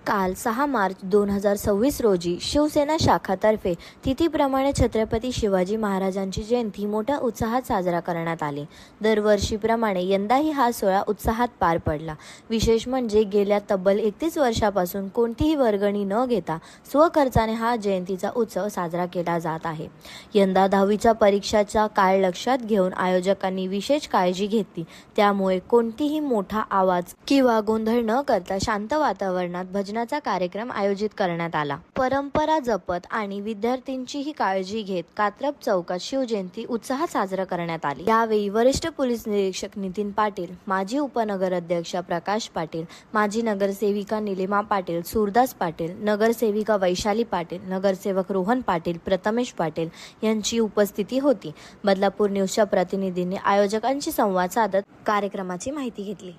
काल 6 मार्च 2026 रोजी शिवसेना शाखातर्फे तिथीप्रमाणे छत्रपती शिवाजी महाराजांची जयंती मोठ्या उत्साहात साजरा करण्यात आली। दरवर्षीप्रमाणे यंदाही हा सोहळा उत्साहात पार पडला। विशेष म्हणजे गेल्या तब्बल 31 वर्षापासून कोणतीही वर्गणी न घेता स्वखर्चाने हा जयंतीचा उत्सव साजरा केला जात आहे। यंदा 10वीच्या परीक्षाचा काळ लक्षात घेऊन आयोजकांनी विशेष काळजी घेतली, त्यामुळे कोणतीही मोठा आवाज किंवा गोंधळ न करता शांत वातावरणात भजनाचा कार्यक्रम आयोजित करण्यात आला। परंपरा जपत आणि विद्यार्थ्यांचीही काळजी घेत कात्रप चौकात शिवजयंती उत्साहात साजरा करण्यात आली। यावेळी वरिष्ठ पोलीस निरीक्षक नितीन पाटील, माजी उपनगराध्यक्ष प्रकाश पाटील, माजी नगरसेविका निलिमा पाटील, सूरदास पाटील, नगरसेविका वैशाली पाटील, नगरसेवक रोहन पाटील, प्रथमेश पाटील यांची उपस्थिती होती। बदलापूर न्यूजच्या प्रतिनिधींनी आयोजकांशी संवाद साधत कार्यक्रमाची माहिती घेतली।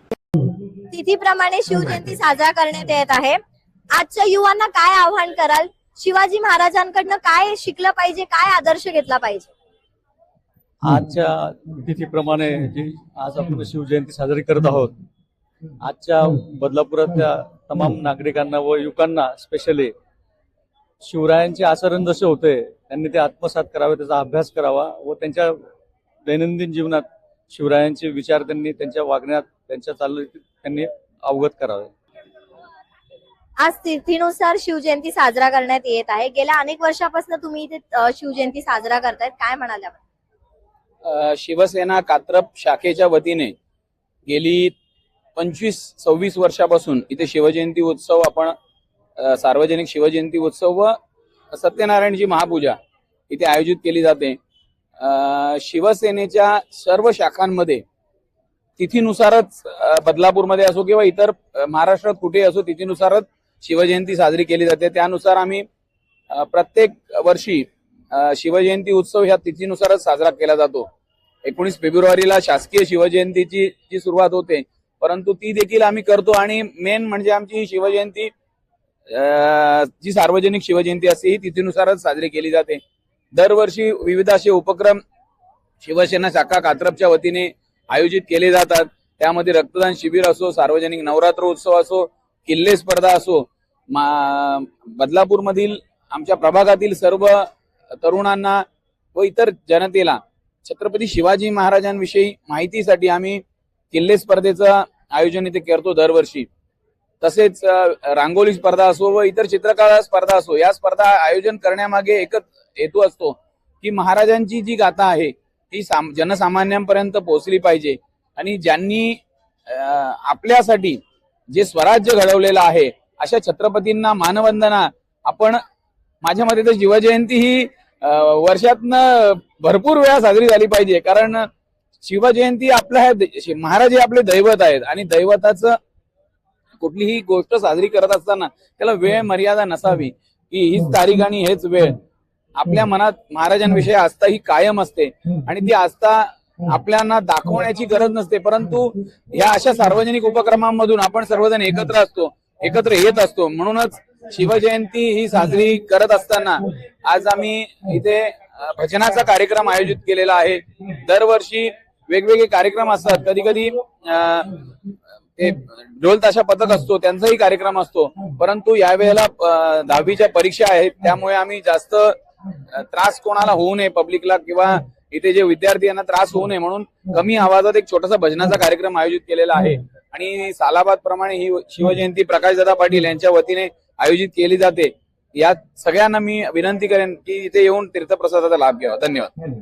तिथीप्रमाणे शिवजयंती साजरा करण्यात येत आहे। आजच्या युवांना काय आव्हान कराल? शिवाजी महाराजांकडनं काय शिकलं पाहिजे, काय आदर्श घेतला पाहिजे? आजच्या तिथीप्रमाणे जी आज आपण शिवजयंती साजरी करत आहोत, आजच्या बदलापुरातल्या तमाम नागरिकांना व युवकांना स्पेशली शिवरायांचे आचरण जसे होते त्यांनी ते आत्मसात करावे, त्याचा अभ्यास करावा व त्यांच्या दैनंदिन जीवनात शिवरायांचे विचार त्यांनी त्यांच्या वागण्यात, त्यांच्या चालणीत त्यांनी अवगत करावे। आज तिथीनुसार शिवजयंती साजरा करण्यात येत आहे। गेल्या अनेक वर्षापासून तुम्ही इथे शिवजयंती साजरा करतायत, काय म्हणाल आपण? शिवसेना कात्रप शाखेच्या वतीने गेली 25-26 वर्षापासून इथे शिवजयंती उत्सव आपण सार्वजनिक शिवजयंती उत्सव व सत्यनारायणची महापूजा इथे आयोजित केली जाते। शिवसेनेच्या सर्व शाखांमध्ये तिथीनुसारच बदलापूरमध्ये असो किंवा इतर महाराष्ट्रात कुठेही असो तिथीनुसारच शिवजयंती साजरी केली जाते। त्यानुसार आम्ही प्रत्येक वर्षी शिवजयंती उत्सव ह्या तिथीनुसारच साजरा केला जातो। 19 फेब्रुवारीला शासकीय शिवजयंतीची जी सुरुवात होते, परंतु ती देखील आम्ही करतो आणि मेन म्हणजे आमची शिवजयंती जी सार्वजनिक शिवजयंती असते ही तिथीनुसारच साजरी केली जाते। दरवर्षी विविध असे उपक्रम शिवसेना शाखा कात्रपच्या वतीने आयोजित केले जातात। त्यामध्ये रक्तदान शिबिर असो, सार्वजनिक नवरात्र उत्सव असो, किल्ले स्पर्धा असो, बदलापूरमधील आमच्या प्रभागातील सर्व तरुणांना व इतर जनतेला छत्रपती शिवाजी महाराजांविषयी माहितीसाठी आम्ही किल्ले स्पर्धेचं आयोजन इथे करतो दरवर्षी। तसेच रांगोली स्पर्धा असो व इतर चित्रकला स्पर्धा असो, या स्पर्धा आयोजन करण्यामागे एकच हेतू असतो की महाराजांची जी गाथा आहे ती जनसामान्यांपर्यंत पोहोचली पाहिजे आणि ज्यांनी आपल्यासाठी जे स्वराज्य घडवलेलं आहे अशा छत्रपतींना मानवंदना आपण, माझ्या मते तर शिवजयंती ही वर्षातनं भरपूर वेळा साजरी झाली पाहिजे, कारण शिवजयंती आपल्या महाराज हे आपले दैवत आहेत आणि दैवताचं कुठलीही गोष्ट साजरी करत असताना त्याला वेळ मर्यादा नसावी की हीच तारीख आणि हेच वेळ। आपल्या मनात महाराजांविषयी आस्था ही कायम असते आणि ती आस्था आपल्याला दाखवण्याची गरज नसते, परंतु या अशा सार्वजनिक उपक्रमांमधून आपण सर्वजण एकत्र येत असतो। म्हणूनच शिवजयंती ही साजरी करत असताना आज आम्ही इथे भजनाचा कार्यक्रम आयोजित केलेला आहे। दरवर्षी वेगवेगळे कार्यक्रम असतात, कधी कधी ते ढोल ताशा पथक असतो त्यांचाही कार्यक्रम असतो, परंतु यावेळेला 10वीच्या परीक्षा आहेत त्यामुळे आम्ही जास्त त्रास कोणाला होऊ नये, पब्लिकला किंवा इथे जे विद्यार्थी यांना त्रास होऊ नये म्हणून कमी आवाजात एक छोटासा भजनाचा कार्यक्रम आयोजित केलेला आहे। आणि सालाबाद प्रमाणे ही शिवजयंती प्रकाशदादा पाटील यांच्या वतीने आयोजित केली जाते। या सगळ्यांना मी विनंती करेन की इथे येऊन तीर्थप्रसादाचा लाभ घ्यावा। धन्यवाद।